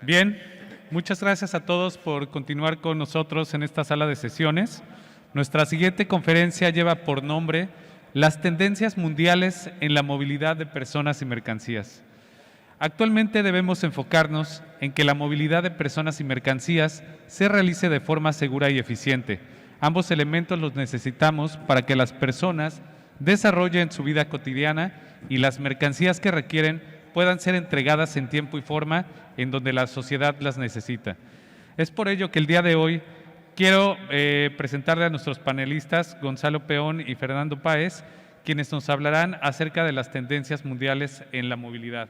Bien, muchas gracias a todos por continuar con nosotros en esta sala de sesiones. Nuestra siguiente conferencia lleva por nombre Las tendencias mundiales en la movilidad de personas y mercancías. Actualmente debemos enfocarnos en que la movilidad de personas y mercancías se realice de forma segura y eficiente. Ambos elementos los necesitamos para que las personas desarrollen su vida cotidiana y las mercancías que requieren puedan ser entregadas en tiempo y forma en donde la sociedad las necesita. Es por ello que el día de hoy quiero presentarle a nuestros panelistas, Gonzalo Peón y Fernando Páez, quienes nos hablarán acerca de las tendencias mundiales en la movilidad.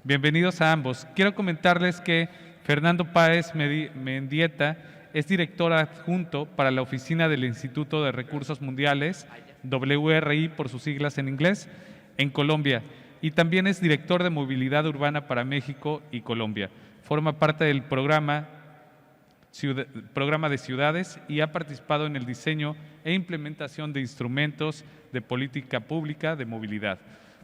Bienvenidos a ambos. Quiero comentarles que Fernando Páez Mendieta es director adjunto para la oficina del Instituto de Recursos Mundiales, WRI por sus siglas en inglés, en Colombia, y también es director de movilidad urbana para México y Colombia. Forma parte del programa de ciudades y ha participado en el diseño e implementación de instrumentos de política pública de movilidad.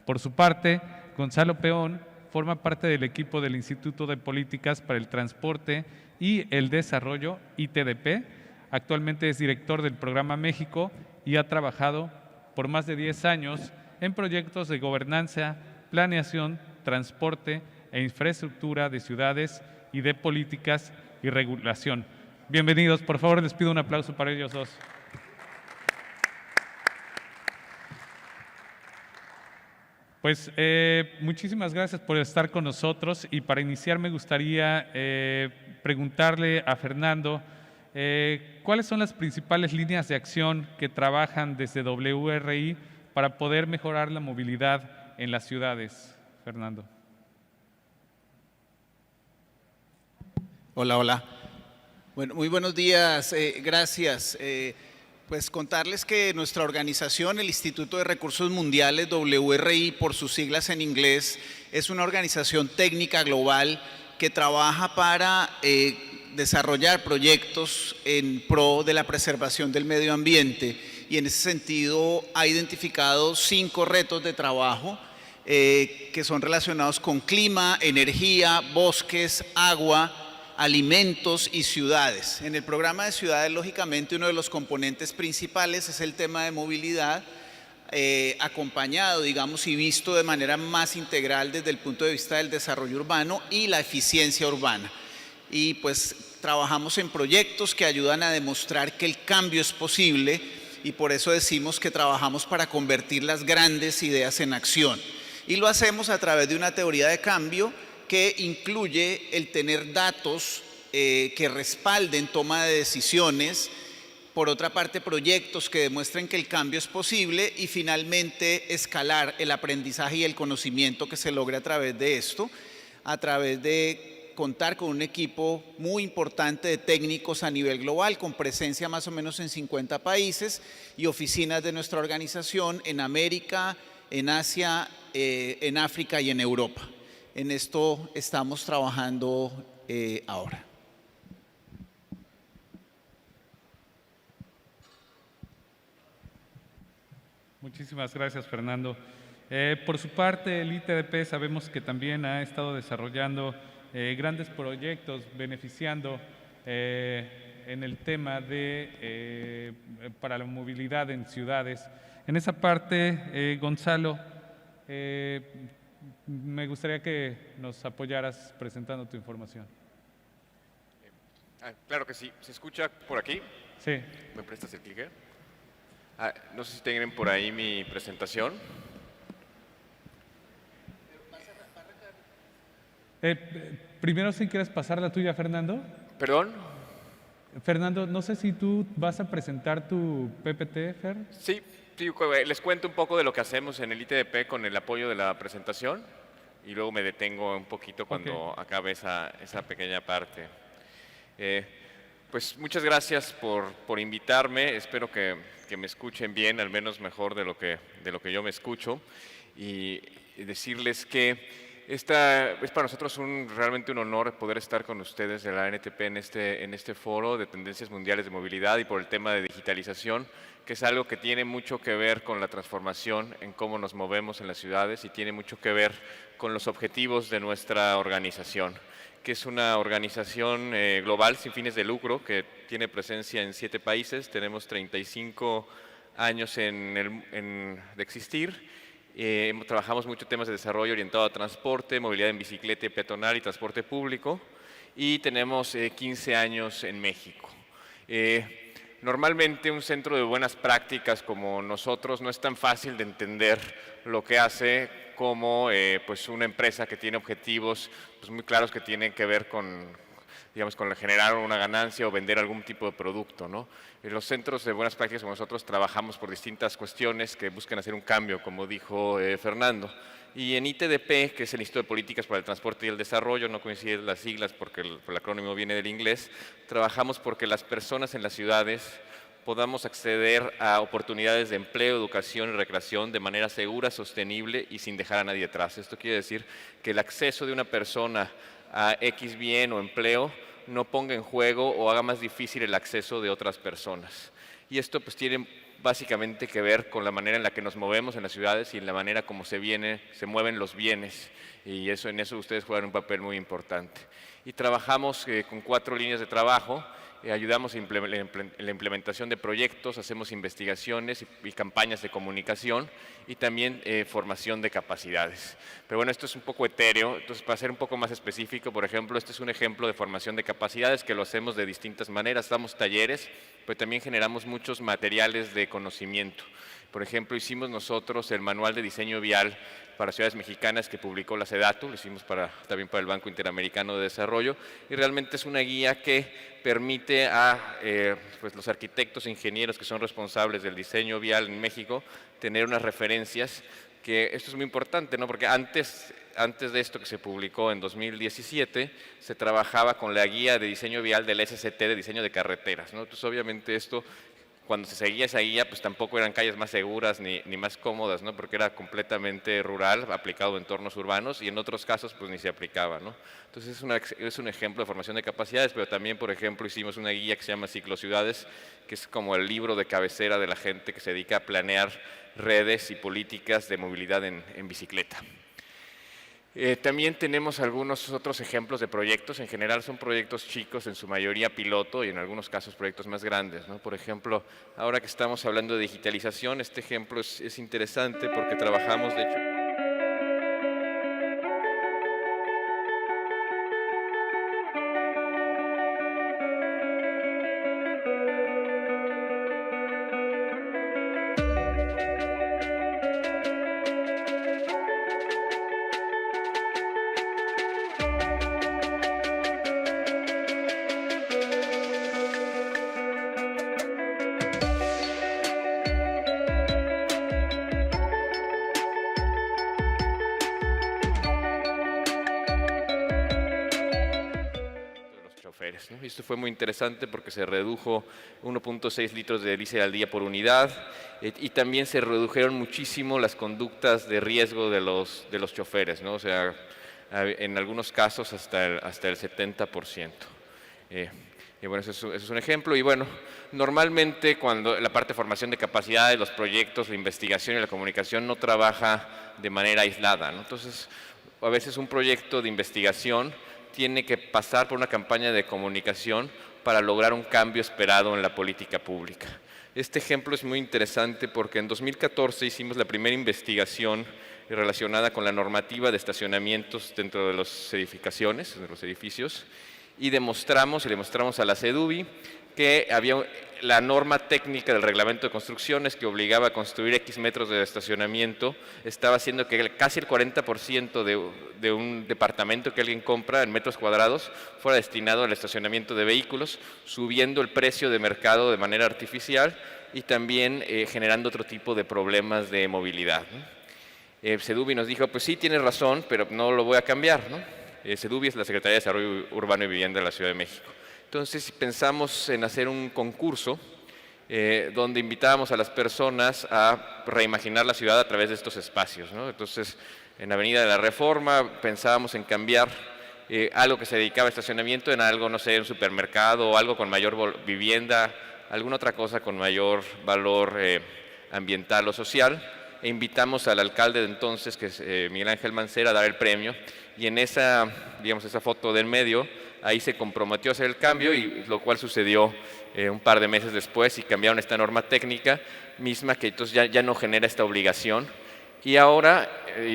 Por su parte, Gonzalo Peón forma parte del equipo del Instituto de Políticas para el Transporte y el Desarrollo, ITDP. Actualmente es director del Programa México y ha trabajado por más de 10 años en proyectos de gobernanza, planeación, transporte e infraestructura de ciudades y de políticas y regulación. Bienvenidos, por favor, les pido un aplauso para ellos dos. Pues muchísimas gracias por estar con nosotros y para iniciar me gustaría preguntarle a Fernando ¿cuáles son las principales líneas de acción que trabajan desde WRI para poder mejorar la movilidad en las ciudades? Fernando. Hola, hola. Bueno, muy buenos días, gracias. Pues contarles que nuestra organización, el Instituto de Recursos Mundiales, WRI por sus siglas en inglés, es una organización técnica global que trabaja para desarrollar proyectos en pro de la preservación del medio ambiente y en ese sentido ha identificado 5 retos de trabajo que son relacionados con clima, energía, bosques, agua, alimentos y ciudades. En el programa de ciudades, lógicamente, uno de los componentes principales es el tema de movilidad, acompañado, digamos, y visto de manera más integral desde el punto de vista del desarrollo urbano y la eficiencia urbana. Y pues trabajamos en proyectos que ayudan a demostrar que el cambio es posible y por eso decimos que trabajamos para convertir las grandes ideas en acción. Y lo hacemos a través de una teoría de cambio que incluye el tener datos que respalden toma de decisiones, por otra parte proyectos que demuestren que el cambio es posible y finalmente escalar el aprendizaje y el conocimiento que se logre a través de esto, a través de contar con un equipo muy importante de técnicos a nivel global, con presencia más o menos en 50 países y oficinas de nuestra organización en América, en Asia, en África y en Europa. En esto estamos trabajando ahora. Muchísimas gracias, Fernando. Por su parte, el ITDP sabemos que también ha estado desarrollando grandes proyectos beneficiando en el tema de para la movilidad en ciudades. En esa parte, Gonzalo, me gustaría que nos apoyaras presentando tu información. Claro que sí. ¿Se escucha por aquí? Sí. ¿Me prestas el clicker? No sé si tienen por ahí mi presentación. Primero, si quieres pasar la tuya, Fernando. ¿Perdón? Fernando, no sé si tú vas a presentar tu PPT, Fer. Sí, les cuento un poco de lo que hacemos en el ITDP con el apoyo de la presentación y luego me detengo un poquito cuando acabe esa pequeña parte. Pues muchas gracias por invitarme, espero que me escuchen bien, al menos mejor de lo que yo me escucho, y decirles que es para nosotros realmente un honor poder estar con ustedes de la ANTP en este foro de tendencias mundiales de movilidad y por el tema de digitalización, que es algo que tiene mucho que ver con la transformación en cómo nos movemos en las ciudades y tiene mucho que ver con los objetivos de nuestra organización, que es una organización global sin fines de lucro que tiene presencia en 7 países. Tenemos 35 años de existir. Trabajamos mucho temas de desarrollo orientado a transporte, movilidad en bicicleta y peatonal y transporte público. Y tenemos 15 años en México. Normalmente un centro de buenas prácticas como nosotros no es tan fácil de entender lo que hace como pues una empresa que tiene objetivos pues muy claros que tienen que ver con, digamos, con generar una ganancia o vender algún tipo de producto, ¿no? En los centros de buenas prácticas como nosotros trabajamos por distintas cuestiones que buscan hacer un cambio, como dijo Fernando. Y en ITDP, que es el Instituto de Políticas para el Transporte y el Desarrollo, no coinciden las siglas porque el acrónimo viene del inglés, trabajamos porque las personas en las ciudades podamos acceder a oportunidades de empleo, educación y recreación de manera segura, sostenible y sin dejar a nadie atrás. Esto quiere decir que el acceso de una persona a X bien o empleo no ponga en juego o haga más difícil el acceso de otras personas. Y esto pues tiene básicamente que ver con la manera en la que nos movemos en las ciudades y en la manera como se mueven los bienes, y en eso ustedes juegan un papel muy importante. Y trabajamos con 4 líneas de trabajo. Ayudamos en la implementación de proyectos, hacemos investigaciones y campañas de comunicación y también formación de capacidades. Pero bueno, esto es un poco etéreo, entonces para ser un poco más específico, por ejemplo, este es un ejemplo de formación de capacidades que lo hacemos de distintas maneras. Damos talleres, pero también generamos muchos materiales de conocimiento. Por ejemplo, hicimos nosotros el manual de diseño vial para ciudades mexicanas que publicó la SEDATU, lo hicimos también para el Banco Interamericano de Desarrollo, y realmente es una guía que permite a pues los arquitectos e ingenieros que son responsables del diseño vial en México tener unas referencias, que esto es muy importante, ¿no? Porque antes de esto, que se publicó en 2017, se trabajaba con la guía de diseño vial del SCT de diseño de carreteras, ¿no? Entonces obviamente esto, cuando se seguía esa guía, pues tampoco eran calles más seguras ni más cómodas, ¿no? Porque era completamente rural, aplicado a entornos urbanos, y en otros casos pues ni se aplicaba, ¿no? Entonces es un ejemplo de formación de capacidades, pero también, por ejemplo, hicimos una guía que se llama Ciclociudades, que es como el libro de cabecera de la gente que se dedica a planear redes y políticas de movilidad en bicicleta. También tenemos algunos otros ejemplos de proyectos. En general son proyectos chicos, en su mayoría piloto, y en algunos casos proyectos más grandes, ¿no? Por ejemplo, ahora que estamos hablando de digitalización, este ejemplo es interesante porque trabajamos, de hecho, choferes, ¿no? Y esto fue muy interesante porque se redujo 1.6 litros de diésel al día por unidad, y también se redujeron muchísimo las conductas de riesgo de los choferes, ¿no? O sea, en algunos casos hasta el 70%. Y bueno, eso es un ejemplo. Y bueno, normalmente cuando la parte de formación de capacidades, los proyectos, la investigación y la comunicación no trabaja de manera aislada, ¿no? Entonces, a veces un proyecto de investigación tiene que pasar por una campaña de comunicación para lograr un cambio esperado en la política pública. Este ejemplo es muy interesante porque en 2014 hicimos la primera investigación relacionada con la normativa de estacionamientos dentro de las edificaciones, de los edificios, y le mostramos a la CEDUBI que había la norma técnica del reglamento de construcciones que obligaba a construir X metros de estacionamiento, estaba haciendo que casi el 40% de un departamento que alguien compra en metros cuadrados fuera destinado al estacionamiento de vehículos, subiendo el precio de mercado de manera artificial y también generando otro tipo de problemas de movilidad, ¿no? CEDUBI nos dijo, pues sí, tienes razón, pero no lo voy a cambiar, ¿no? CEDUBI es la Secretaría de Desarrollo Urbano y Vivienda de la Ciudad de México. Entonces pensamos en hacer un concurso donde invitábamos a las personas a reimaginar la ciudad a través de estos espacios, ¿no? Entonces, en Avenida de la Reforma pensábamos en cambiar algo que se dedicaba a estacionamiento en algo, no sé, un supermercado o algo con mayor vivienda, alguna otra cosa con mayor valor ambiental o social. e invitamos al alcalde de entonces, que es Miguel Ángel Mancera, a dar el premio, y en esa, digamos, esa foto del medio, ahí se comprometió a hacer el cambio, y lo cual sucedió un par de meses después, y cambiaron esta norma técnica misma que entonces ya no genera esta obligación. Y ahora,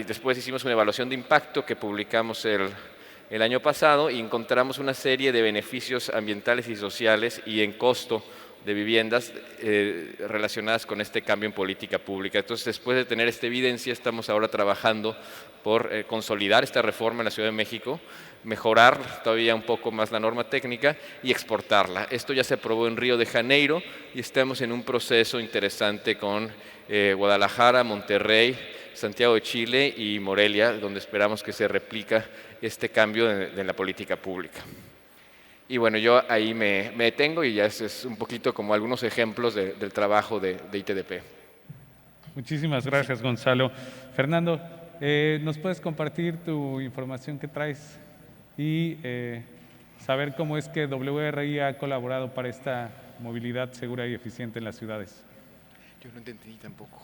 después hicimos una evaluación de impacto que publicamos el año pasado y encontramos una serie de beneficios ambientales y sociales y en costo de viviendas relacionadas con este cambio en política pública. Entonces, después de tener esta evidencia, estamos ahora trabajando por consolidar esta reforma en la Ciudad de México, mejorar todavía un poco más la norma técnica y exportarla. Esto ya se aprobó en Río de Janeiro y estamos en un proceso interesante con Guadalajara, Monterrey, Santiago de Chile y Morelia, donde esperamos que se replica este cambio en la política pública. Y bueno, yo ahí me detengo y ya es un poquito como algunos ejemplos del trabajo de ITDP. Muchísimas gracias, Gonzalo. Fernando, ¿nos puedes compartir tu información que traes y saber cómo es que WRI ha colaborado para esta movilidad segura y eficiente en las ciudades? Yo no entendí tampoco.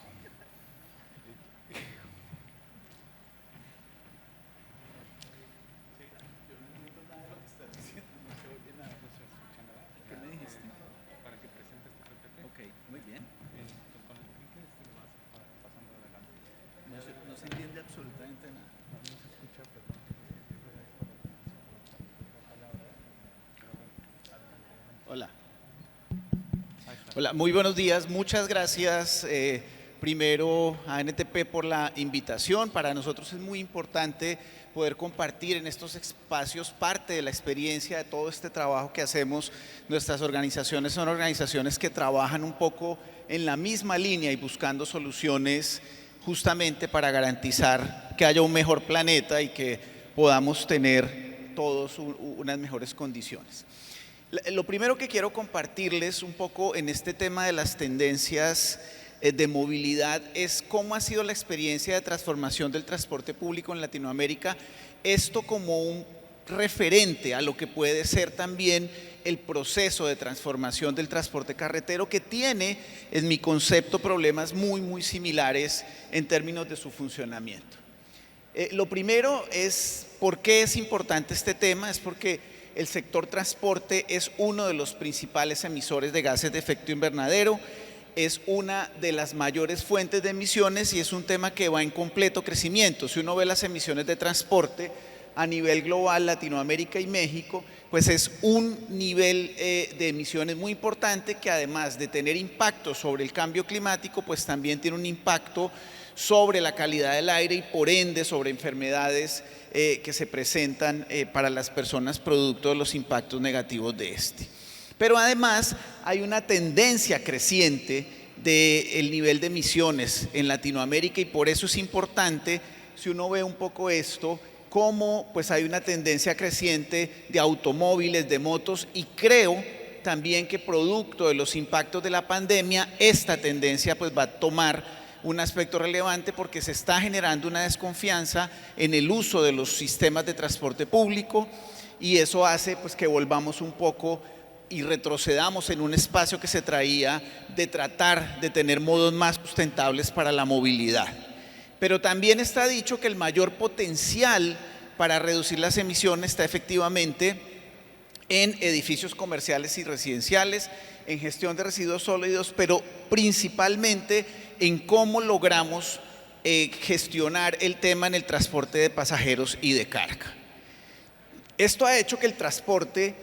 No se entiende absolutamente nada. Hola. Hola, muy buenos días. Muchas gracias primero a NTP por la invitación. Para nosotros es muy importante poder compartir en estos espacios parte de la experiencia de todo este trabajo que hacemos. Nuestras organizaciones son organizaciones que trabajan un poco en la misma línea y buscando soluciones justamente para garantizar que haya un mejor planeta y que podamos tener todos unas mejores condiciones. Lo primero que quiero compartirles un poco en este tema de las tendencias de movilidad es cómo ha sido la experiencia de transformación del transporte público en Latinoamérica, esto como un referente a lo que puede ser también el proceso de transformación del transporte carretero, que tiene, en mi concepto, problemas muy similares en términos de su funcionamiento. Lo primero es, ¿por qué es importante este tema? Es porque el sector transporte es uno de los principales emisores de gases de efecto invernadero, es una de las mayores fuentes de emisiones y es un tema que va en completo crecimiento. Si uno ve las emisiones de transporte a nivel global, Latinoamérica y México, pues es un nivel de emisiones muy importante que además de tener impacto sobre el cambio climático, pues también tiene un impacto sobre la calidad del aire y por ende sobre enfermedades que se presentan para las personas producto de los impactos negativos de este. Pero además hay una tendencia creciente del nivel de emisiones en Latinoamérica y por eso es importante, si uno ve un poco esto, cómo pues hay una tendencia creciente de automóviles, de motos y creo también que producto de los impactos de la pandemia esta tendencia pues va a tomar un aspecto relevante porque se está generando una desconfianza en el uso de los sistemas de transporte público y eso hace pues que volvamos un poco y retrocedamos en un espacio que se traía de tratar de tener modos más sustentables para la movilidad. Pero también está dicho que el mayor potencial para reducir las emisiones está efectivamente en edificios comerciales y residenciales, en gestión de residuos sólidos, pero principalmente en cómo logramos gestionar el tema en el transporte de pasajeros y de carga. Esto ha hecho que el transporte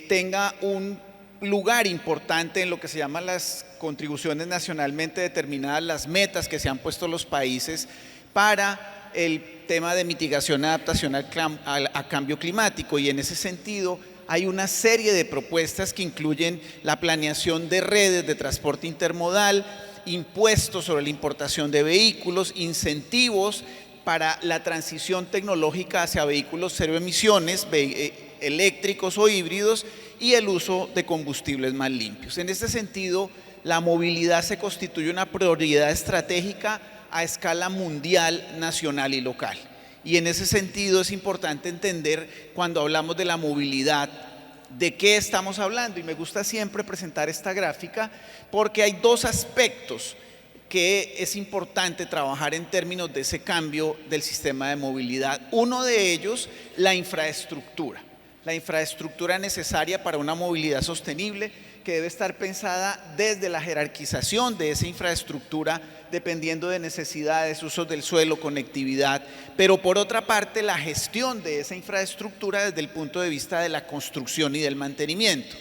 tenga un lugar importante en lo que se llaman las contribuciones nacionalmente determinadas, las metas que se han puesto los países para el tema de mitigación y adaptación a cambio climático y en ese sentido hay una serie de propuestas que incluyen la planeación de redes de transporte intermodal, impuestos sobre la importación de vehículos, incentivos para la transición tecnológica hacia vehículos cero emisiones, eléctricos o híbridos y el uso de combustibles más limpios. En este sentido, la movilidad se constituye una prioridad estratégica a escala mundial, nacional y local. Y en ese sentido es importante entender cuando hablamos de la movilidad, de qué estamos hablando. Y me gusta siempre presentar esta gráfica porque hay dos aspectos que es importante trabajar en términos de ese cambio del sistema de movilidad. Uno de ellos, la infraestructura necesaria para una movilidad sostenible, que debe estar pensada desde la jerarquización de esa infraestructura, dependiendo de necesidades, usos del suelo, conectividad, pero por otra parte la gestión de esa infraestructura desde el punto de vista de la construcción y del mantenimiento.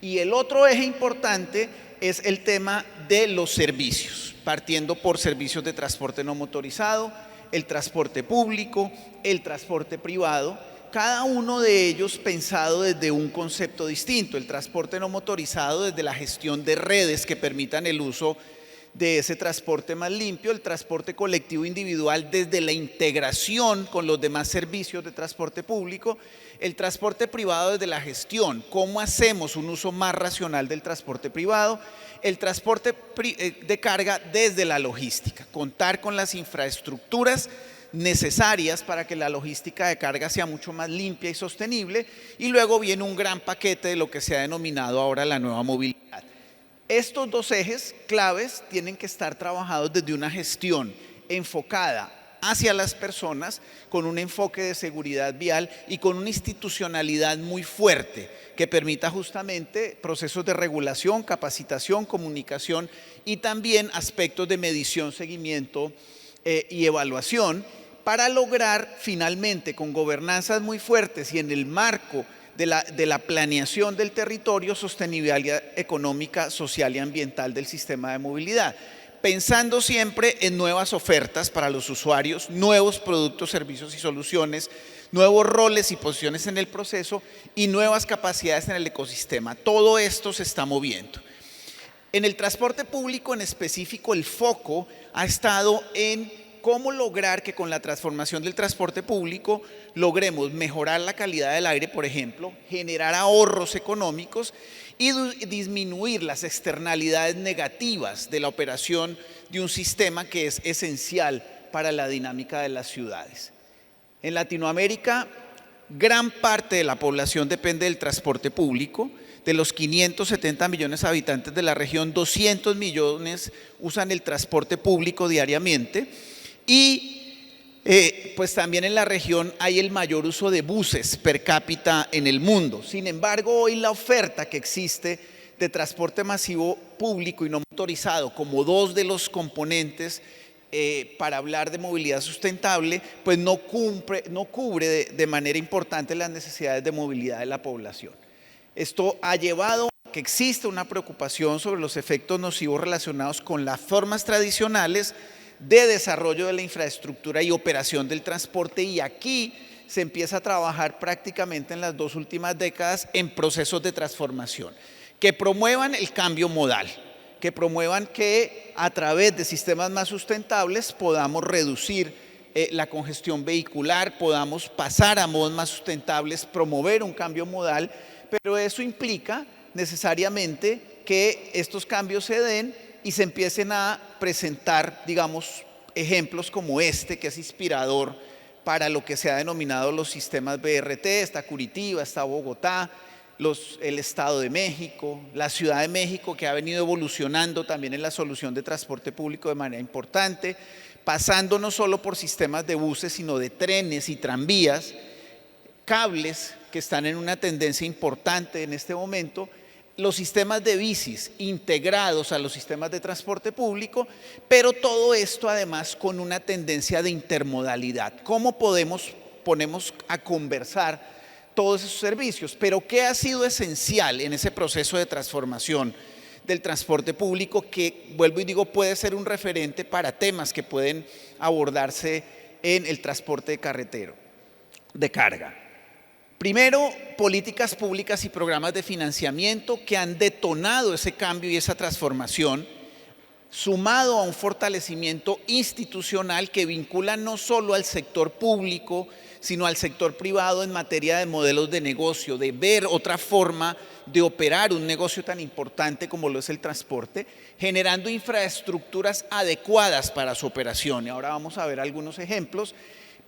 Y el otro eje importante es el tema de los servicios, partiendo por servicios de transporte no motorizado, el transporte público, el transporte privado, cada uno de ellos pensado desde un concepto distinto. El transporte no motorizado desde la gestión de redes que permitan el uso de ese transporte más limpio, el transporte colectivo individual desde la integración con los demás servicios de transporte público, el transporte privado desde la gestión, cómo hacemos un uso más racional del transporte privado, el transporte de carga desde la logística, contar con las infraestructuras necesarias para que la logística de carga sea mucho más limpia y sostenible, y luego viene un gran paquete de lo que se ha denominado ahora la nueva movilidad. Estos dos ejes claves tienen que estar trabajados desde una gestión enfocada hacia las personas, con un enfoque de seguridad vial y con una institucionalidad muy fuerte que permita justamente procesos de regulación, capacitación, comunicación y también aspectos de medición, seguimiento y evaluación, para lograr finalmente con gobernanzas muy fuertes y en el marco de la planeación del territorio, sostenibilidad económica, social y ambiental del sistema de movilidad, pensando siempre en nuevas ofertas para los usuarios, nuevos productos, servicios y soluciones, nuevos roles y posiciones en el proceso y nuevas capacidades en el ecosistema. Todo esto se está moviendo. En el transporte público en específico, el foco ha estado en cómo lograr que con la transformación del transporte público logremos mejorar la calidad del aire, por ejemplo, generar ahorros económicos y disminuir las externalidades negativas de la operación de un sistema que es esencial para la dinámica de las ciudades. En Latinoamérica, gran parte de la población depende del transporte público. De los 570 millones de habitantes de la región, 200 millones usan el transporte público diariamente. Y pues también en la región hay el mayor uso de buses per cápita en el mundo. Sin embargo, hoy la oferta que existe de transporte masivo público y no motorizado como dos de los componentes para hablar de movilidad sustentable, pues no cubre de manera importante las necesidades de movilidad de la población. Esto ha llevado a que exista una preocupación sobre los efectos nocivos relacionados con las formas tradicionales de desarrollo de la infraestructura y operación del transporte, y aquí se empieza a trabajar prácticamente en las dos últimas décadas en procesos de transformación que promuevan el cambio modal, que promuevan que a través de sistemas más sustentables podamos reducir la congestión vehicular, podamos pasar a modos más sustentables, promover un cambio modal, pero eso implica necesariamente que estos cambios se den y se empiecen a presentar, digamos, ejemplos como este, que es inspirador para lo que se ha denominado los sistemas BRT. Está Curitiba, está Bogotá, el Estado de México, la Ciudad de México, que ha venido evolucionando también en la solución de transporte público de manera importante, pasando no solo por sistemas de buses, sino de trenes y tranvías, cables que están en una tendencia importante en este momento, los sistemas de bicis integrados a los sistemas de transporte público, pero todo esto además con una tendencia de intermodalidad. ¿Cómo ponemos a conversar todos esos servicios? Pero ¿qué ha sido esencial en ese proceso de transformación del transporte público que, vuelvo y digo, puede ser un referente para temas que pueden abordarse en el transporte carretero de carga? Primero, políticas públicas y programas de financiamiento que han detonado ese cambio y esa transformación, sumado a un fortalecimiento institucional que vincula no solo al sector público, sino al sector privado en materia de modelos de negocio, de ver otra forma de operar un negocio tan importante como lo es el transporte, generando infraestructuras adecuadas para su operación. Y ahora vamos a ver algunos ejemplos,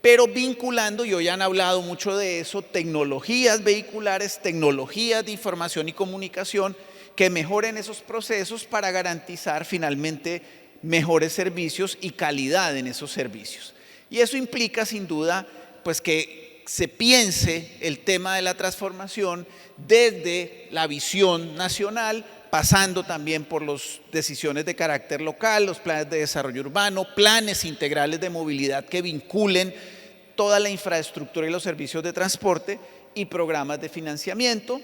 pero vinculando, y hoy han hablado mucho de eso, tecnologías vehiculares, tecnologías de información y comunicación que mejoren esos procesos para garantizar finalmente mejores servicios y calidad en esos servicios. Y eso implica sin duda pues que se piense el tema de la transformación desde la visión nacional, pasando también por las decisiones de carácter local, los planes de desarrollo urbano, planes integrales de movilidad que vinculen toda la infraestructura y los servicios de transporte y programas de financiamiento,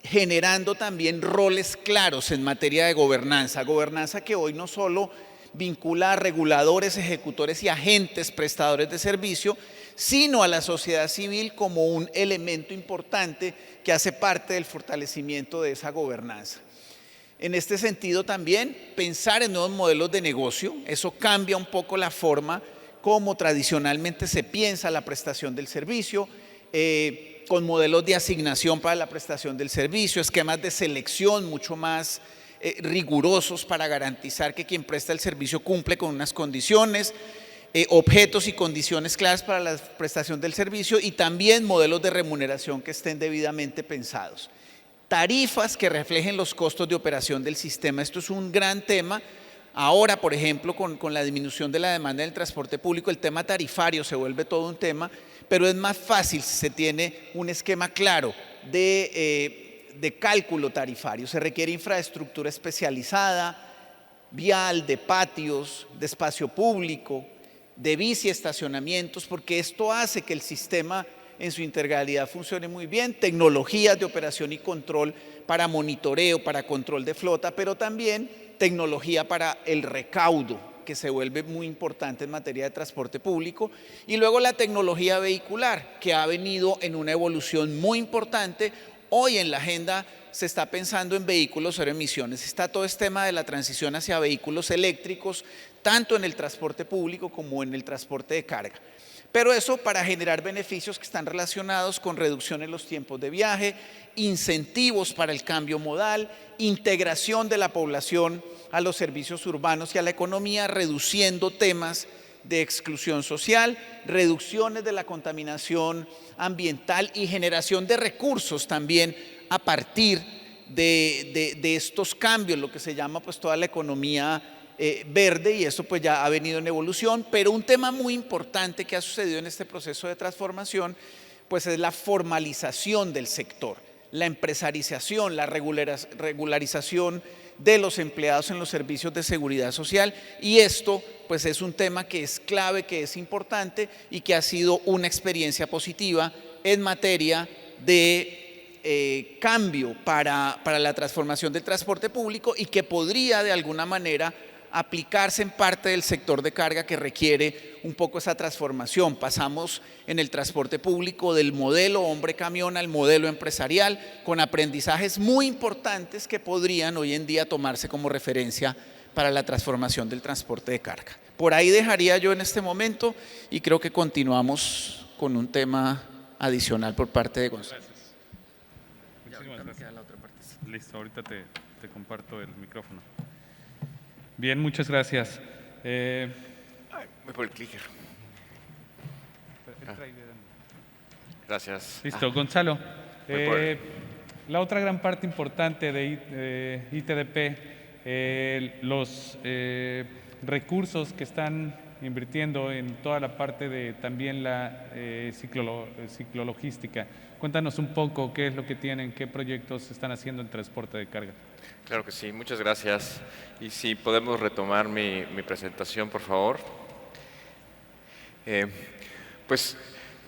generando también roles claros en materia de gobernanza que hoy no solo vincula a reguladores, ejecutores y agentes prestadores de servicio, sino a la sociedad civil como un elemento importante que hace parte del fortalecimiento de esa gobernanza. En este sentido también pensar en nuevos modelos de negocio, eso cambia un poco la forma como tradicionalmente se piensa la prestación del servicio, con modelos de asignación para la prestación del servicio, esquemas de selección mucho más rigurosos para garantizar que quien presta el servicio cumple con unas condiciones, objetos y condiciones claras para la prestación del servicio y también modelos de remuneración que estén debidamente pensados. Tarifas que reflejen los costos de operación del sistema. Esto es un gran tema. Ahora, por ejemplo, con la disminución de la demanda del transporte público, el tema tarifario se vuelve todo un tema, pero es más fácil si se tiene un esquema claro de cálculo tarifario. Se requiere infraestructura especializada, vial, de patios, de espacio público, de bici estacionamientos, porque esto hace que el sistema en su integralidad funcione muy bien, tecnologías de operación y control para monitoreo, para control de flota, pero también tecnología para el recaudo, que se vuelve muy importante en materia de transporte público, y luego la tecnología vehicular, que ha venido en una evolución muy importante. Hoy en la agenda se está pensando en vehículos cero emisiones, está todo este tema de la transición hacia vehículos eléctricos, tanto en el transporte público como en el transporte de carga. Pero eso para generar beneficios que están relacionados con reducción en los tiempos de viaje, incentivos para el cambio modal, integración de la población a los servicios urbanos y a la economía, reduciendo temas de exclusión social, reducciones de la contaminación ambiental y generación de recursos también a partir de estos cambios, lo que se llama pues toda la economía verde, y eso pues ya ha venido en evolución. Pero un tema muy importante que ha sucedido en este proceso de transformación pues es la formalización del sector, la empresarización, la regularización de los empleados en los servicios de seguridad social, y esto pues es un tema que es clave, que es importante y que ha sido una experiencia positiva en materia de cambio para la transformación del transporte público, y que podría de alguna manera aplicarse en parte del sector de carga que requiere un poco esa transformación. Pasamos en el transporte público del modelo hombre-camión al modelo empresarial, con aprendizajes muy importantes que podrían hoy en día tomarse como referencia para la transformación del transporte de carga. Por ahí dejaría yo en este momento, y creo que continuamos con un tema adicional por parte de Gonzalo. Gracias. Muchísimas gracias. Listo, ahorita te comparto el micrófono. Bien, muchas gracias. Voy por el clicker. Gracias. Listo, Gonzalo. La otra gran parte importante de ITDP, los recursos que están invirtiendo en toda la parte de también la ciclologística. Cuéntanos un poco qué es lo que tienen, qué proyectos están haciendo en transporte de carga. Claro que sí, muchas gracias. Y si podemos retomar mi presentación, por favor. Pues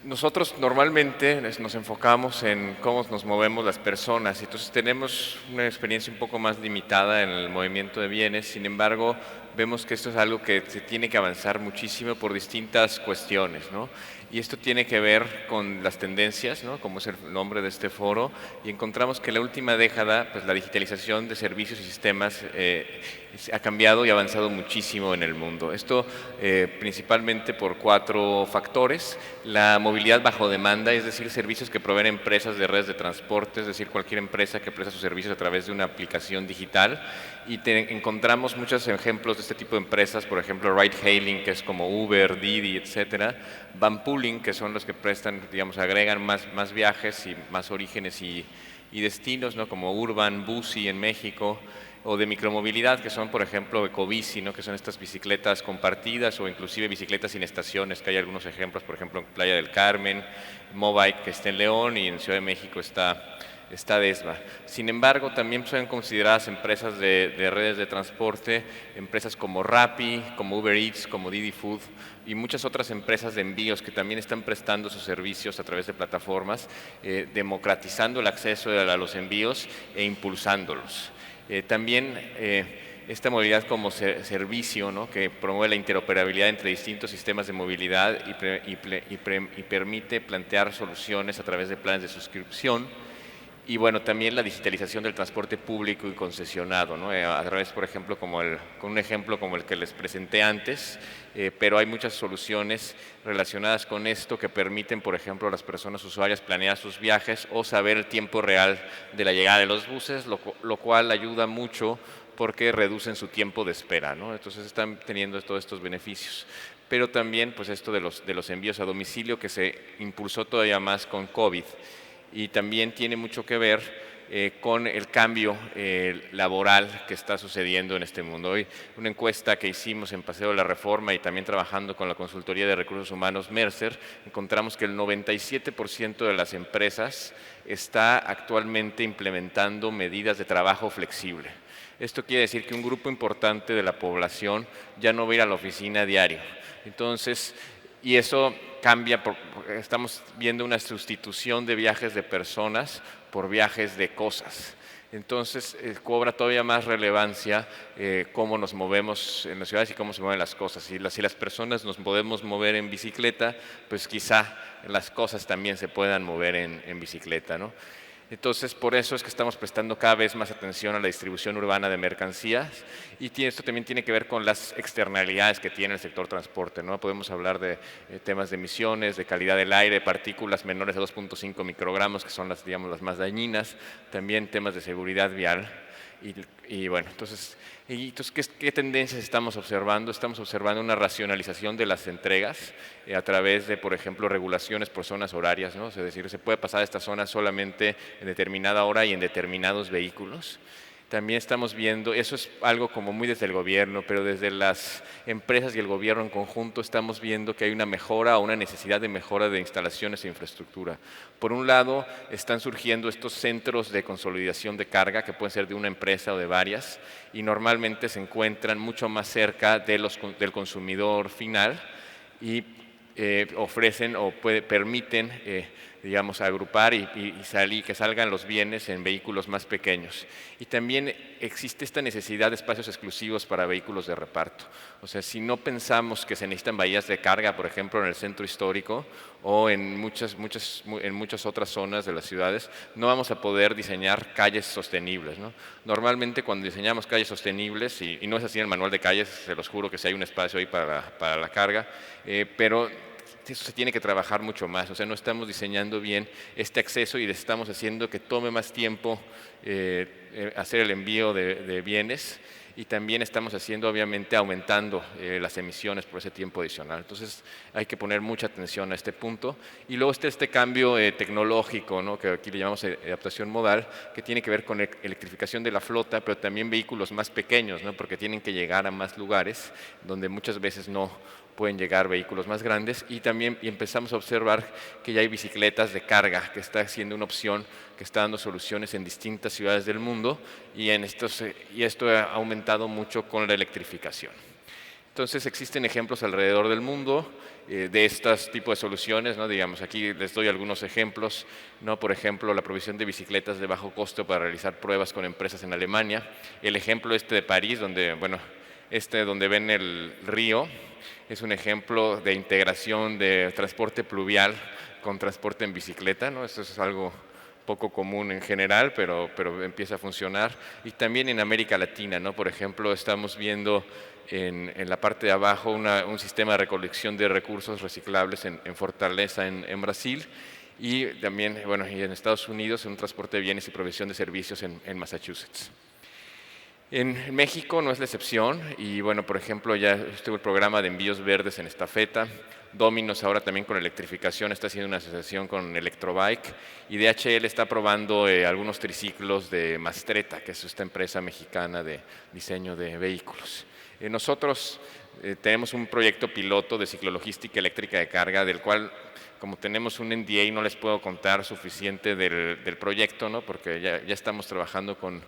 nosotros normalmente nos enfocamos en cómo nos movemos las personas, entonces tenemos una experiencia un poco más limitada en el movimiento de bienes. Sin embargo, vemos que esto es algo que se tiene que avanzar muchísimo por distintas cuestiones, ¿no? Y esto tiene que ver con las tendencias, ¿no?, como es el nombre de este foro, y encontramos que en la última década pues la digitalización de servicios y sistemas ha cambiado y avanzado muchísimo en el mundo. Esto principalmente por 4 factores: la movilidad bajo demanda, es decir, servicios que proveen empresas de redes de transporte, es decir, cualquier empresa que presta sus servicios a través de una aplicación digital, y encontramos muchos ejemplos de este tipo de empresas, por ejemplo, ride hailing, que es como Uber, Didi, etcétera, van pooling, que son los que prestan, digamos, agregan más viajes y más orígenes y y destinos, ¿no? Como Urban, Bussi en México, o de micromovilidad, que son, por ejemplo, Ecobici, ¿no? Que son estas bicicletas compartidas o inclusive bicicletas sin estaciones, que hay algunos ejemplos, por ejemplo, en Playa del Carmen, Mobike, que está en León, y en Ciudad de México está Desva. Sin embargo, también son consideradas empresas de redes de transporte, empresas como Rappi, como Uber Eats, como Didi Food y muchas otras empresas de envíos que también están prestando sus servicios a través de plataformas, democratizando el acceso a los envíos e impulsándolos. También esta movilidad como servicio, ¿no? Que promueve la interoperabilidad entre distintos sistemas de movilidad y permite plantear soluciones a través de planes de suscripción. Y bueno, también la digitalización del transporte público y concesionado, ¿no? A través, por ejemplo, con un ejemplo como el que les presenté antes, pero hay muchas soluciones relacionadas con esto que permiten, por ejemplo, a las personas usuarias planear sus viajes o saber el tiempo real de la llegada de los buses, lo cual ayuda mucho porque reducen su tiempo de espera, ¿no? Entonces están teniendo todos estos beneficios. Pero también pues esto de los envíos a domicilio que se impulsó todavía más con COVID. Y también tiene mucho que ver con el cambio laboral que está sucediendo en este mundo. Hoy una encuesta que hicimos en Paseo de la Reforma y también trabajando con la Consultoría de Recursos Humanos Mercer, encontramos que el 97% de las empresas está actualmente implementando medidas de trabajo flexible. Esto quiere decir que un grupo importante de la población ya no va a ir a la oficina a diario. Entonces, y eso cambia, estamos viendo una sustitución de viajes de personas por viajes de cosas. Entonces cobra todavía más relevancia cómo nos movemos en las ciudades y cómo se mueven las cosas. Si las personas nos podemos mover en bicicleta, pues quizá las cosas también se puedan mover en bicicleta, ¿no? Entonces, por eso es que estamos prestando cada vez más atención a la distribución urbana de mercancías y esto también tiene que ver con las externalidades que tiene el sector transporte, ¿no? Podemos hablar de temas de emisiones, de calidad del aire, partículas menores de 2.5 microgramos, que son digamos, las más dañinas, también temas de seguridad vial. Y bueno, entonces ¿qué tendencias estamos observando? Estamos observando una racionalización de las entregas a través de, por ejemplo, regulaciones por zonas horarias, ¿no? Es decir, se puede pasar a esta zona solamente en determinada hora y en determinados vehículos. También estamos viendo, eso es algo como muy desde el gobierno, pero desde las empresas y el gobierno en conjunto estamos viendo que hay una mejora o una necesidad de mejora de instalaciones e infraestructura. Por un lado, están surgiendo estos centros de consolidación de carga que pueden ser de una empresa o de varias y normalmente se encuentran mucho más cerca del consumidor final y ofrecen o permiten digamos, agrupar y que salgan los bienes en vehículos más pequeños. Y también existe esta necesidad de espacios exclusivos para vehículos de reparto. O sea, si no pensamos que se necesitan bahías de carga, por ejemplo, en el centro histórico o en muchas otras zonas de las ciudades, no vamos a poder diseñar calles sostenibles, ¿no? Normalmente cuando diseñamos calles sostenibles, y no es así en el manual de calles, se los juro que sí hay un espacio ahí para la carga, pero eso se tiene que trabajar mucho más, o sea, no estamos diseñando bien este acceso y estamos haciendo que tome más tiempo hacer el envío de bienes y también estamos haciendo, obviamente, aumentando las emisiones por ese tiempo adicional. Entonces hay que poner mucha atención a este punto. Y luego está este cambio tecnológico, ¿no? Que aquí le llamamos adaptación modal, que tiene que ver con electrificación de la flota, pero también vehículos más pequeños, ¿no? Porque tienen que llegar a más lugares donde muchas veces no pueden llegar vehículos más grandes y también empezamos a observar que ya hay bicicletas de carga, que está siendo una opción que está dando soluciones en distintas ciudades del mundo y esto ha aumentado mucho con la electrificación. Entonces existen ejemplos alrededor del mundo de estos tipos de soluciones, ¿no? Digamos, aquí les doy algunos ejemplos, ¿no? Por ejemplo, la provisión de bicicletas de bajo costo para realizar pruebas con empresas en Alemania. El ejemplo de París, donde, bueno, donde ven el río, es un ejemplo de integración de transporte pluvial con transporte en bicicleta, ¿no? Esto es algo poco común en general, pero empieza a funcionar. Y también en América Latina, ¿no? Por ejemplo, estamos viendo en la parte de abajo un sistema de recolección de recursos reciclables en Fortaleza, en Brasil, y también, bueno, y en Estados Unidos, en un transporte de bienes y provisión de servicios en Massachusetts. En México no es la excepción y bueno, por ejemplo, ya estuvo el programa de envíos verdes en Estafeta. Domino's ahora también con electrificación está haciendo una asociación con Electrobike y DHL está probando algunos triciclos de Mastretta, que es esta empresa mexicana de diseño de vehículos. Nosotros tenemos un proyecto piloto de ciclologística eléctrica de carga, del cual, como tenemos un NDA, no les puedo contar suficiente del proyecto, ¿no? Porque ya estamos trabajando con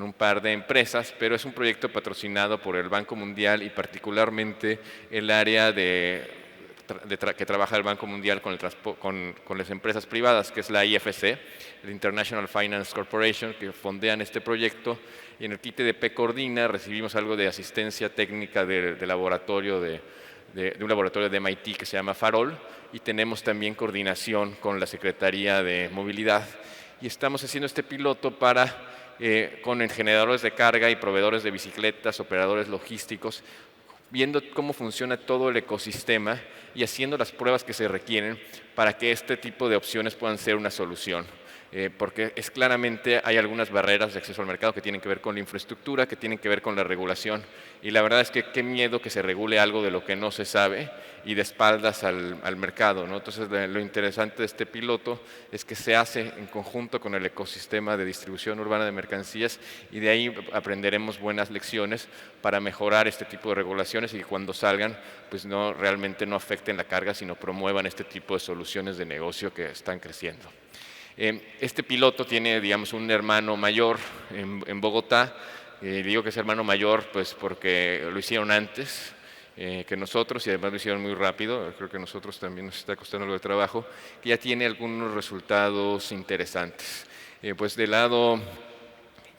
un par de empresas, pero es un proyecto patrocinado por el Banco Mundial y particularmente el área que trabaja el Banco Mundial con las empresas privadas, que es la IFC, el International Finance Corporation, que fondean este proyecto. Y en el ITDP Coordina recibimos algo de asistencia técnica de laboratorio de un laboratorio de MIT que se llama Farol, y tenemos también coordinación con la Secretaría de Movilidad. Y estamos haciendo este piloto con generadores de carga y proveedores de bicicletas, operadores logísticos, viendo cómo funciona todo el ecosistema y haciendo las pruebas que se requieren para que este tipo de opciones puedan ser una solución. Porque claramente hay algunas barreras de acceso al mercado que tienen que ver con la infraestructura, que tienen que ver con la regulación. Y la verdad es que qué miedo que se regule algo de lo que no se sabe y de espaldas al mercado, ¿no? Entonces, lo interesante de este piloto es que se hace en conjunto con el ecosistema de distribución urbana de mercancías y de ahí aprenderemos buenas lecciones para mejorar este tipo de regulaciones y que cuando salgan, pues realmente no afecten la carga, sino promuevan este tipo de soluciones de negocio que están creciendo. Este piloto tiene, digamos, un hermano mayor en Bogotá. Digo que es hermano mayor pues porque lo hicieron antes que nosotros y además lo hicieron muy rápido. Creo que a nosotros también nos está costando algo de trabajo, que ya tiene algunos resultados interesantes. Pues del lado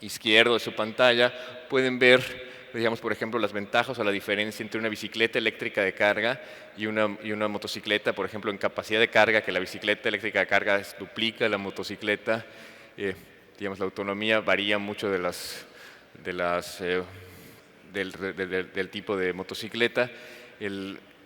izquierdo de su pantalla pueden ver, digamos, por ejemplo, las ventajas o la diferencia entre una bicicleta eléctrica de carga y una motocicleta, por ejemplo, en capacidad de carga, que la bicicleta eléctrica de carga duplica la motocicleta. Digamos, la autonomía varía mucho del tipo de motocicleta,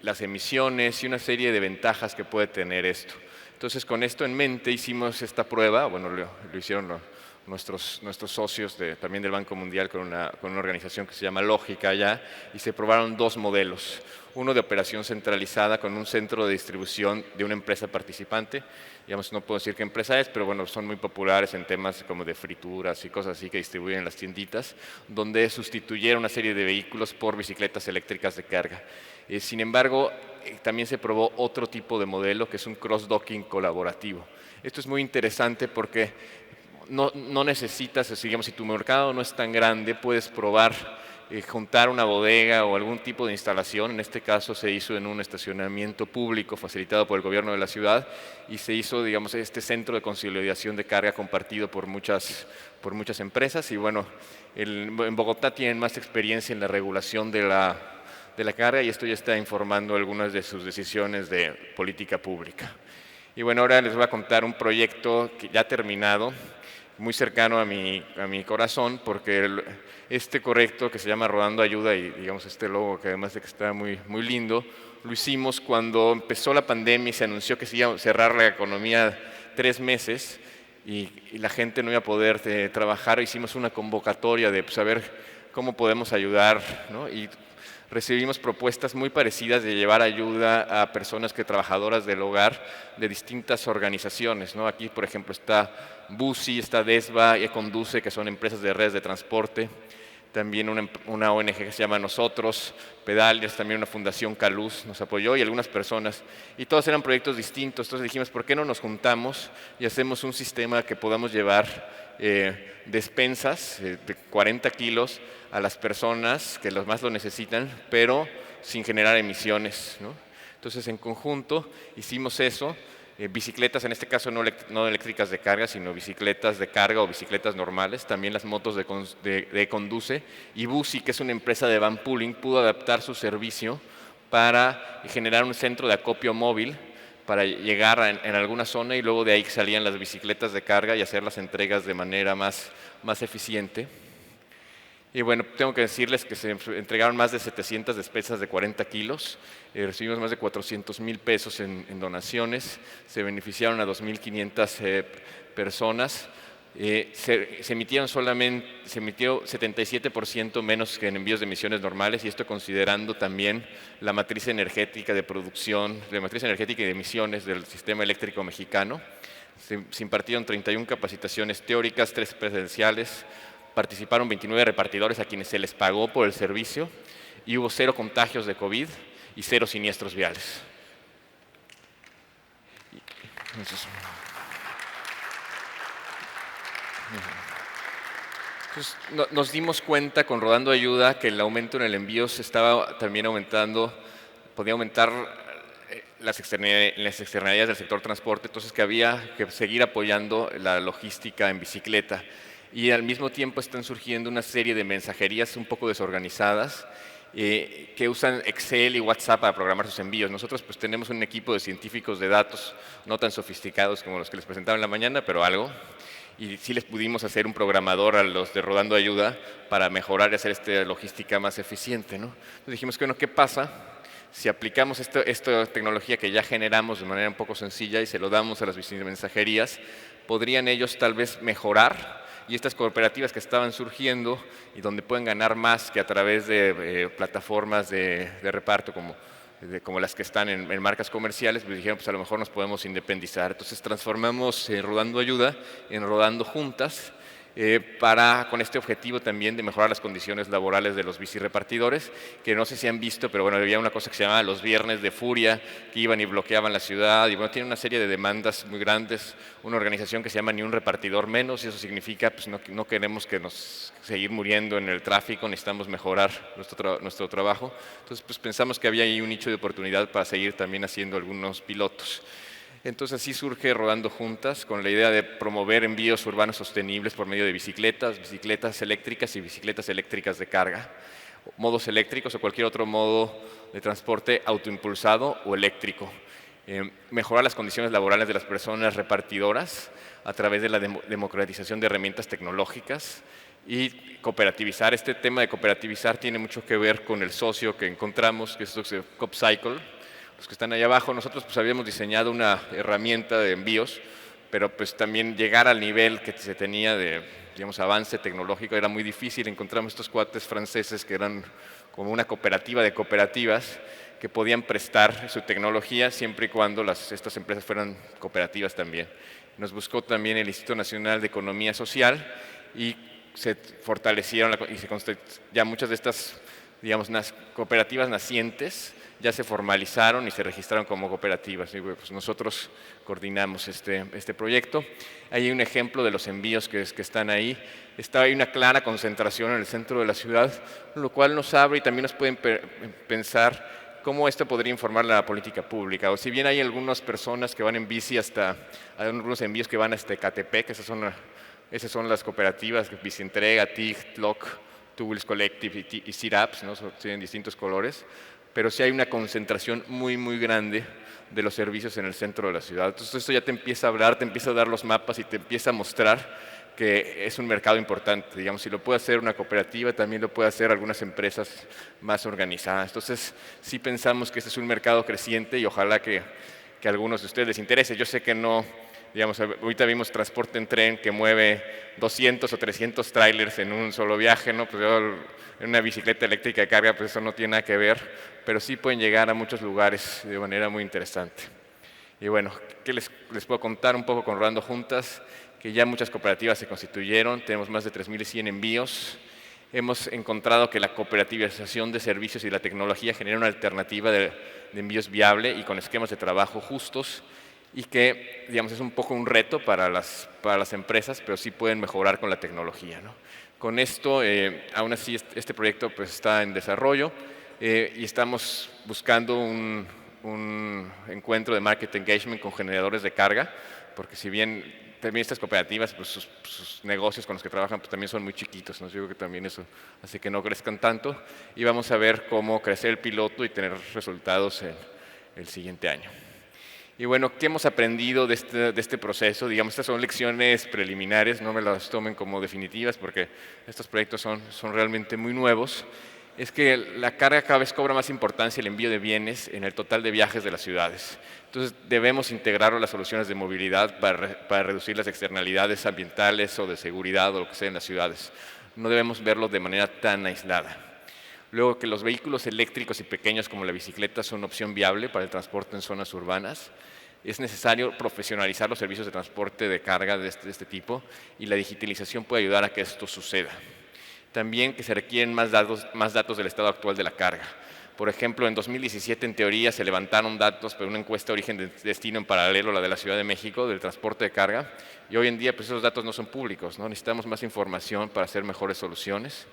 las emisiones y una serie de ventajas que puede tener esto. Entonces, con esto en mente hicimos esta prueba, bueno, lo hicieron nuestros socios también del Banco Mundial con una organización que se llama Lógica allá, y se probaron dos modelos. Uno de operación centralizada con un centro de distribución de una empresa participante. Digamos, no puedo decir qué empresa es, pero bueno, son muy populares en temas como de frituras y cosas así que distribuyen en las tienditas, donde sustituyeron una serie de vehículos por bicicletas eléctricas de carga. Sin embargo, también se probó otro tipo de modelo que es un cross-docking colaborativo. Esto es muy interesante porque no necesitas, digamos, si tu mercado no es tan grande, puedes probar juntar una bodega o algún tipo de instalación. En este caso se hizo en un estacionamiento público facilitado por el gobierno de la ciudad y se hizo, digamos, este centro de consolidación de carga compartido por muchas empresas. Y bueno, en Bogotá tienen más experiencia en la regulación de la carga y esto ya está informando algunas de sus decisiones de política pública. Y bueno, ahora les voy a contar un proyecto que ya ha terminado, muy cercano a mi corazón, porque este correcto que se llama Rodando Ayuda y digamos este logo que además de que está muy, muy lindo, lo hicimos cuando empezó la pandemia y se anunció que se iba a cerrar la economía 3 meses y la gente no iba a poder trabajar. Hicimos una convocatoria de saber cómo podemos ayudar, ¿no? Y recibimos propuestas muy parecidas de llevar ayuda a personas trabajadoras del hogar de distintas organizaciones, ¿no? Aquí, por ejemplo, está Busi, está Desva, Econduce, que son empresas de redes de transporte. También una ONG que se llama Nosotros, Pedalias, también una fundación Caluz nos apoyó y algunas personas. Y todos eran proyectos distintos. Entonces dijimos, ¿por qué no nos juntamos y hacemos un sistema que podamos llevar despensas de 40 kilos a las personas que más lo necesitan, pero sin generar emisiones, ¿no? Entonces, en conjunto hicimos eso. Bicicletas, en este caso no eléctricas de carga, sino bicicletas de carga o bicicletas normales, también las motos de Conduce. Y Busi, que es una empresa de van pooling, pudo adaptar su servicio para generar un centro de acopio móvil para llegar en alguna zona y luego de ahí salían las bicicletas de carga y hacer las entregas de manera más eficiente. Y bueno, tengo que decirles que se entregaron más de 700 despensas de 40 kilos, recibimos más de 400,000 pesos en donaciones, se beneficiaron a 2,500 personas se emitió 77% menos que en envíos de emisiones normales, y esto considerando también la matriz energética de producción, la matriz energética y de emisiones del sistema eléctrico mexicano. Se impartieron 31 capacitaciones teóricas, 3 presenciales, participaron 29 repartidores a quienes se les pagó por el servicio y hubo 0 contagios de COVID y 0 siniestros viales. Entonces, nos dimos cuenta con Rodando Ayuda que el aumento en el envío se estaba también aumentando, podía aumentar las externalidades del sector transporte, entonces que había que seguir apoyando la logística en bicicleta. Y al mismo tiempo están surgiendo una serie de mensajerías un poco desorganizadas que usan Excel y WhatsApp para programar sus envíos. Nosotros pues tenemos un equipo de científicos de datos no tan sofisticados como los que les presentaba en la mañana, pero algo. Y sí les pudimos hacer un programador a los de Rodando Ayuda para mejorar y hacer esta logística más eficiente, ¿no? Entonces dijimos que, bueno, ¿qué pasa si aplicamos esta tecnología que ya generamos de manera un poco sencilla y se lo damos a las mensajerías? ¿Podrían ellos tal vez mejorar? Y estas cooperativas que estaban surgiendo y donde pueden ganar más que a través de plataformas de reparto como las que están en marcas comerciales, pues dijeron, pues a lo mejor nos podemos independizar. Entonces transformamos Rodando Ayuda en Rodando Juntas, con este objetivo también de mejorar las condiciones laborales de los bicirepartidores, que no sé si han visto, pero bueno, había una cosa que se llamaba los Viernes de Furia, que iban y bloqueaban la ciudad, y bueno, tiene una serie de demandas muy grandes, una organización que se llama Ni un repartidor menos, y eso significa, pues no queremos que nos seguir muriendo en el tráfico, necesitamos mejorar nuestro trabajo. Entonces, pues pensamos que había ahí un nicho de oportunidad para seguir también haciendo algunos pilotos. Entonces así surge Rodando Juntas con la idea de promover envíos urbanos sostenibles por medio de bicicletas, bicicletas eléctricas y bicicletas eléctricas de carga, modos eléctricos o cualquier otro modo de transporte autoimpulsado o eléctrico. Mejorar las condiciones laborales de las personas repartidoras a través de la democratización de herramientas tecnológicas y cooperativizar. Este tema de cooperativizar tiene mucho que ver con el socio que encontramos, que es CopCycle. Los que están ahí abajo, nosotros pues habíamos diseñado una herramienta de envíos, pero pues también llegar al nivel que se tenía de, digamos, avance tecnológico era muy difícil. Encontramos estos cuates franceses que eran como una cooperativa de cooperativas que podían prestar su tecnología siempre y cuando estas empresas fueran cooperativas también. Nos buscó también el Instituto Nacional de Economía Social y se fortalecieron ya muchas de estas, digamos, cooperativas nacientes ya se formalizaron y se registraron como cooperativas. Y pues nosotros coordinamos este proyecto. Hay un ejemplo de los envíos que están ahí. Hay una clara concentración en el centro de la ciudad, lo cual nos abre y también nos pueden pensar cómo esto podría informar la política pública. O si bien hay algunas personas que van en bici hay algunos envíos que van hasta Ecatepec, esas son las cooperativas, Bicientrega, TIG, TLOC, Two Wheels Collective y CIRAPS, ¿no? Tienen distintos colores, pero sí hay una concentración muy, muy grande de los servicios en el centro de la ciudad. Entonces esto ya te empieza a hablar, te empieza a dar los mapas y te empieza a mostrar que es un mercado importante. Digamos, si lo puede hacer una cooperativa, también lo puede hacer algunas empresas más organizadas. Entonces sí pensamos que este es un mercado creciente y ojalá que a algunos de ustedes les interese. Yo sé que no, digamos, ahorita vimos transporte en tren que mueve 200 o 300 trailers en un solo viaje, ¿no? Pues en una bicicleta eléctrica de carga, pues eso no tiene nada que ver, pero sí pueden llegar a muchos lugares de manera muy interesante. Y bueno, ¿qué les puedo contar un poco con Rodando Juntas? Que ya muchas cooperativas se constituyeron, tenemos más de 3.100 envíos. Hemos encontrado que la cooperativización de servicios y la tecnología genera una alternativa de envíos viable y con esquemas de trabajo justos, y que, digamos, es un poco un reto para las empresas, pero sí pueden mejorar con la tecnología, ¿no? Con esto, aún así, este proyecto pues, está en desarrollo y estamos buscando un encuentro de market engagement con generadores de carga, porque si bien también estas cooperativas, pues sus negocios con los que trabajan pues, también son muy chiquitos, ¿no? Yo creo que también eso hace que no crezcan tanto, y vamos a ver cómo crecer el piloto y tener resultados el siguiente año. Y bueno, ¿qué hemos aprendido de este proceso? Digamos, estas son lecciones preliminares, no me las tomen como definitivas porque estos proyectos son realmente muy nuevos. es que la carga cada vez cobra más importancia el envío de bienes en el total de viajes de las ciudades. Entonces debemos integrarlo a las soluciones de movilidad para reducir las externalidades ambientales o de seguridad o lo que sea en las ciudades. No debemos verlo de manera tan aislada. Luego, que los vehículos eléctricos y pequeños como la bicicleta son una opción viable para el transporte en zonas urbanas. Es necesario profesionalizar los servicios de transporte de carga de este tipo, y la digitalización puede ayudar a que esto suceda. También que se requieren más datos del estado actual de la carga. Por ejemplo, en 2017, en teoría, se levantaron datos para una encuesta de origen-destino en paralelo a la de la Ciudad de México, del transporte de carga, y hoy en día pues, esos datos no son públicos, ¿no? Necesitamos más información para hacer mejores soluciones.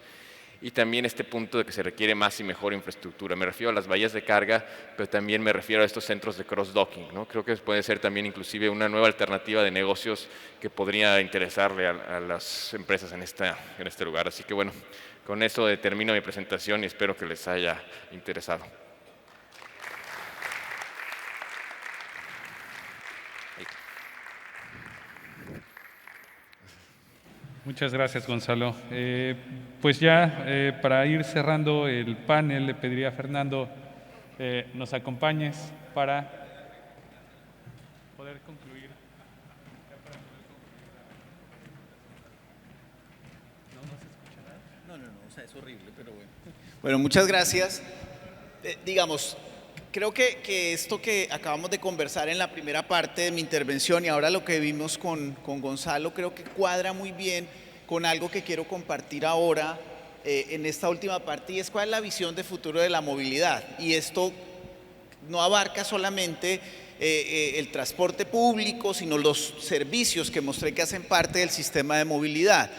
Y también este punto de que se requiere más y mejor infraestructura. Me refiero a las bahías de carga, pero también me refiero a estos centros de cross-docking, ¿no? Creo que puede ser también inclusive una nueva alternativa de negocios que podría interesarle a las empresas en este lugar. Así que bueno, con eso termino mi presentación y espero que les haya interesado. Muchas gracias, Gonzalo. Pues ya para ir cerrando el panel, le pediría a Fernando nos acompañes para poder concluir. No, o sea, es horrible, pero bueno. Bueno, muchas gracias. Digamos, creo que esto que acabamos de conversar en la primera parte de mi intervención y ahora lo que vimos con Gonzalo, creo que cuadra muy bien con algo que quiero compartir ahora en esta última parte, y es cuál es la visión de futuro de la movilidad. Y esto no abarca solamente el transporte público, sino los servicios que mostré que hacen parte del sistema de movilidad.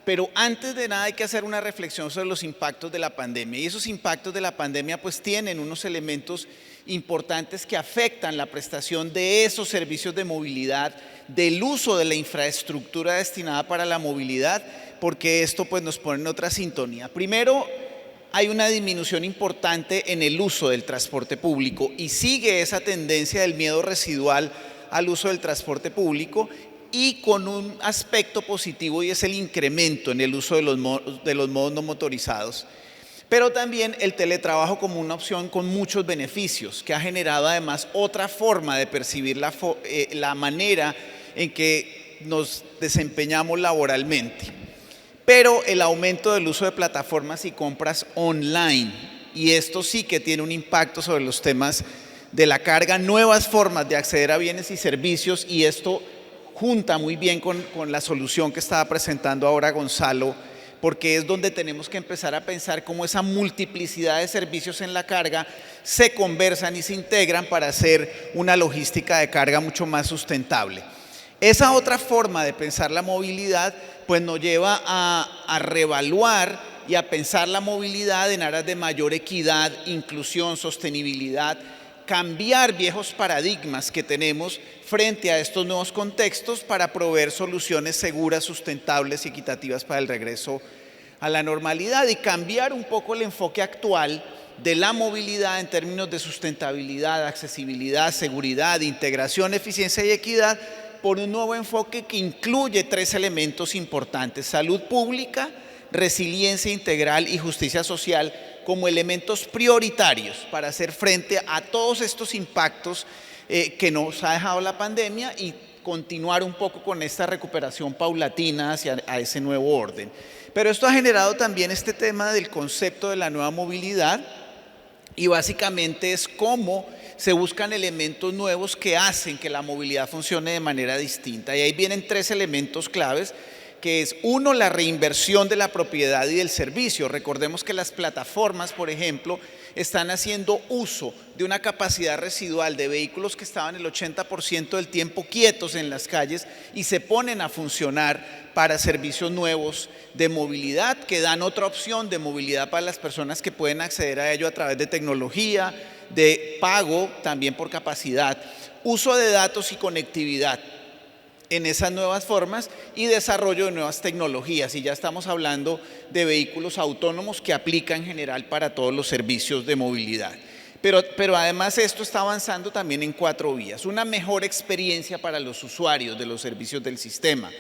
Pero antes de nada hay que hacer una reflexión sobre los impactos de la pandemia, y esos impactos de la pandemia pues tienen unos elementos importantes que afectan la prestación de esos servicios de movilidad, del uso de la infraestructura destinada para la movilidad, porque esto pues nos pone en otra sintonía. Primero, hay una disminución importante en el uso del transporte público y sigue esa tendencia del miedo residual al uso del transporte público, y con un aspecto positivo, y es el incremento en el uso de los modos no motorizados. Pero también el teletrabajo como una opción con muchos beneficios, que ha generado además otra forma de percibir la manera en que nos desempeñamos laboralmente. Pero el aumento del uso de plataformas y compras online, y esto sí que tiene un impacto sobre los temas de la carga, nuevas formas de acceder a bienes y servicios, y esto junta muy bien con la solución que estaba presentando ahora Gonzalo, porque es donde tenemos que empezar a pensar cómo esa multiplicidad de servicios en la carga se conversan y se integran para hacer una logística de carga mucho más sustentable. Esa otra forma de pensar la movilidad pues nos lleva a reevaluar y a pensar la movilidad en aras de mayor equidad, inclusión, sostenibilidad, cambiar viejos paradigmas que tenemos frente a estos nuevos contextos para proveer soluciones seguras, sustentables y equitativas para el regreso a la normalidad, y cambiar un poco el enfoque actual de la movilidad en términos de sustentabilidad, accesibilidad, seguridad, integración, eficiencia y equidad por un nuevo enfoque que incluye 3 elementos importantes: salud pública, resiliencia integral y justicia social, como elementos prioritarios para hacer frente a todos estos impactos que nos ha dejado la pandemia y continuar un poco con esta recuperación paulatina hacia ese nuevo orden. Pero esto ha generado también este tema del concepto de la nueva movilidad, y básicamente es cómo se buscan elementos nuevos que hacen que la movilidad funcione de manera distinta. Y ahí vienen 3 elementos claves, que es: uno, la reinversión de la propiedad y del servicio. Recordemos que las plataformas, por ejemplo, están haciendo uso de una capacidad residual de vehículos que estaban el 80% del tiempo quietos en las calles y se ponen a funcionar para servicios nuevos de movilidad que dan otra opción de movilidad para las personas que pueden acceder a ello a través de tecnología, de pago también por capacidad, uso de datos y conectividad en esas nuevas formas y desarrollo de nuevas tecnologías. Y ya estamos hablando de vehículos autónomos que aplican en general para todos los servicios de movilidad. Pero además esto está avanzando también en 4 vías. Una mejor experiencia para los usuarios de los servicios del sistema.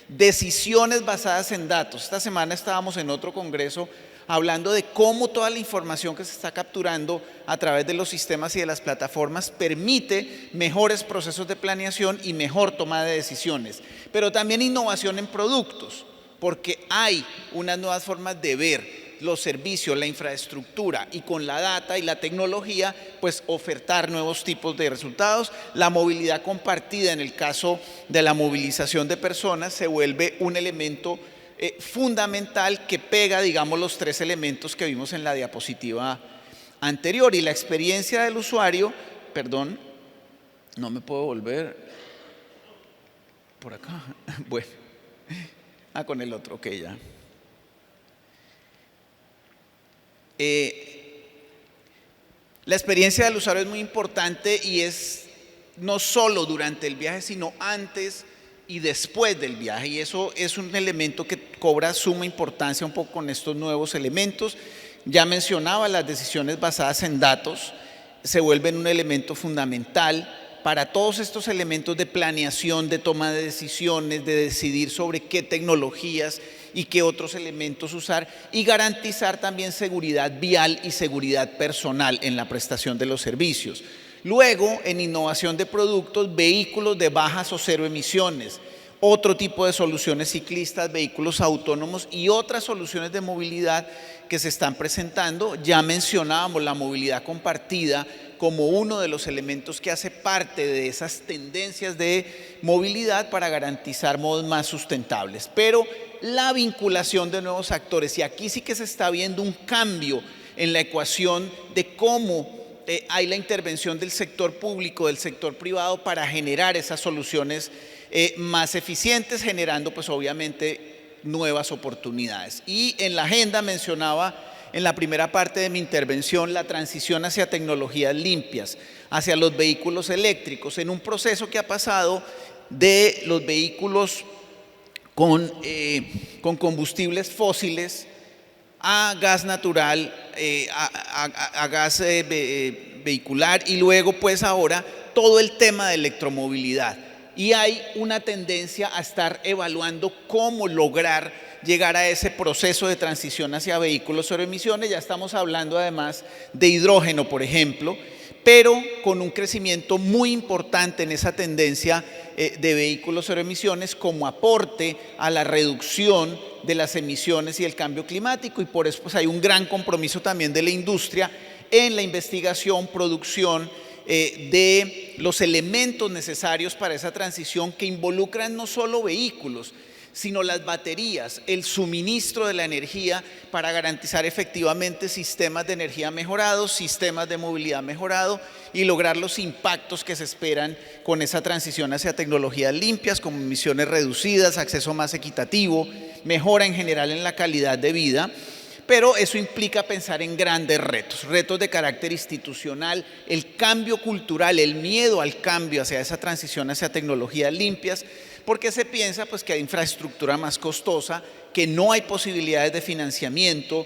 Decisiones basadas en datos. Esta semana estábamos en otro congreso hablando de cómo toda la información que se está capturando a través de los sistemas y de las plataformas permite mejores procesos de planeación y mejor toma de decisiones, pero también innovación en productos, porque hay unas nuevas formas de ver los servicios, la infraestructura, y con la data y la tecnología, pues ofertar nuevos tipos de resultados. La movilidad compartida, en el caso de la movilización de personas, se vuelve un elemento fundamental que pega, digamos, los tres elementos que vimos en la diapositiva anterior. Y la experiencia del usuario, perdón, no me puedo volver por acá, bueno, con el otro, ok, ya. La experiencia del usuario es muy importante y es no solo durante el viaje, sino antes y después del viaje, y eso es un elemento que cobra suma importancia un poco con estos nuevos elementos. Ya mencionaba, las decisiones basadas en datos se vuelven un elemento fundamental para todos estos elementos de planeación, de toma de decisiones, de decidir sobre qué tecnologías y qué otros elementos usar, y garantizar también seguridad vial y seguridad personal en la prestación de los servicios. Luego, en innovación de productos, vehículos de bajas o cero emisiones, otro tipo de soluciones ciclistas, vehículos autónomos y otras soluciones de movilidad que se están presentando. Ya mencionábamos la movilidad compartida como uno de los elementos que hace parte de esas tendencias de movilidad para garantizar modos más sustentables. Pero la vinculación de nuevos actores, y aquí sí que se está viendo un cambio en la ecuación de cómo hay la intervención del sector público, del sector privado para generar esas soluciones más eficientes, generando pues obviamente nuevas oportunidades. Y en la agenda mencionaba en la primera parte de mi intervención la transición hacia tecnologías limpias, hacia los vehículos eléctricos, en un proceso que ha pasado de los vehículos con combustibles fósiles a gas natural, a gas vehicular, y luego pues ahora todo el tema de electromovilidad. Y hay una tendencia a estar evaluando cómo lograr llegar a ese proceso de transición hacia vehículos cero emisiones. Ya estamos hablando además de hidrógeno, por ejemplo, pero con un crecimiento muy importante en esa tendencia de vehículos cero emisiones como aporte a la reducción de las emisiones y el cambio climático, y por eso pues hay un gran compromiso también de la industria en la investigación, producción de los elementos necesarios para esa transición, que involucran no solo vehículos, sino las baterías, el suministro de la energía para garantizar efectivamente sistemas de energía mejorados, sistemas de movilidad mejorados, y lograr los impactos que se esperan con esa transición hacia tecnologías limpias, como emisiones reducidas, acceso más equitativo, mejora en general en la calidad de vida. Pero eso implica pensar en grandes retos, retos de carácter institucional, el cambio cultural, el miedo al cambio hacia esa transición hacia tecnologías limpias, porque se piensa pues que hay infraestructura más costosa, que no hay posibilidades de financiamiento,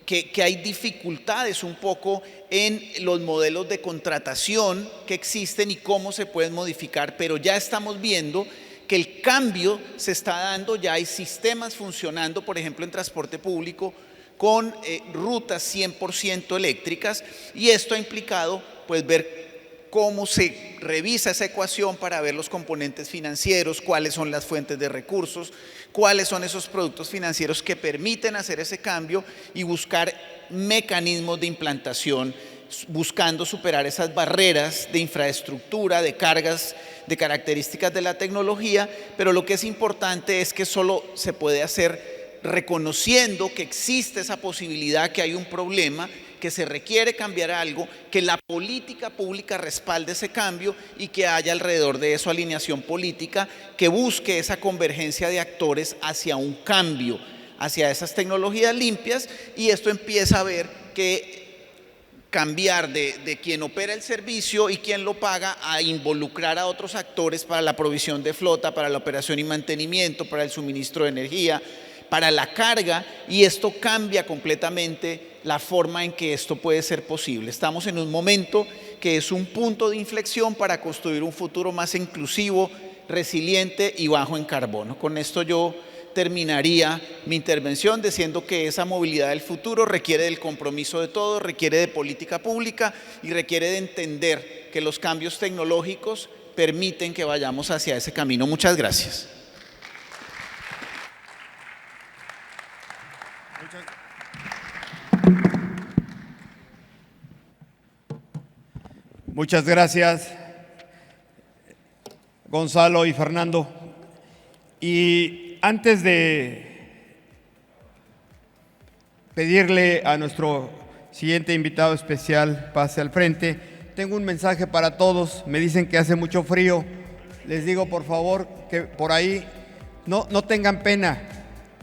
que hay dificultades un poco en los modelos de contratación que existen y cómo se pueden modificar, pero ya estamos viendo que el cambio se está dando, ya hay sistemas funcionando, por ejemplo en transporte público, con rutas 100% eléctricas, y esto ha implicado pues ver cómo se revisa esa ecuación para ver los componentes financieros, cuáles son las fuentes de recursos, cuáles son esos productos financieros que permiten hacer ese cambio, y buscar mecanismos de implantación, buscando superar esas barreras de infraestructura, de cargas, de características de la tecnología. Pero lo que es importante es que solo se puede hacer reconociendo que existe esa posibilidad, que hay un problema, que se requiere cambiar algo, que la política pública respalde ese cambio y que haya alrededor de eso alineación política que busque esa convergencia de actores hacia un cambio, hacia esas tecnologías limpias. Y esto empieza a ver que cambiar de quien opera el servicio y quien lo paga a involucrar a otros actores para la provisión de flota, para la operación y mantenimiento, para el suministro de energía, para la carga, y esto cambia completamente la forma en que esto puede ser posible. Estamos en un momento que es un punto de inflexión para construir un futuro más inclusivo, resiliente y bajo en carbono. Con esto yo terminaría mi intervención diciendo que esa movilidad del futuro requiere del compromiso de todos, requiere de política pública y requiere de entender que los cambios tecnológicos permiten que vayamos hacia ese camino. Muchas gracias. Muchas gracias, Gonzalo y Fernando. Y antes de pedirle a nuestro siguiente invitado especial pase al frente, tengo un mensaje para todos. Me dicen que hace mucho frío. Les digo, por favor, que por ahí no tengan pena.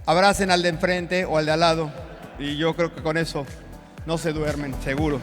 Abracen al de enfrente o al de al lado. Y yo creo que con eso no se duermen, seguro.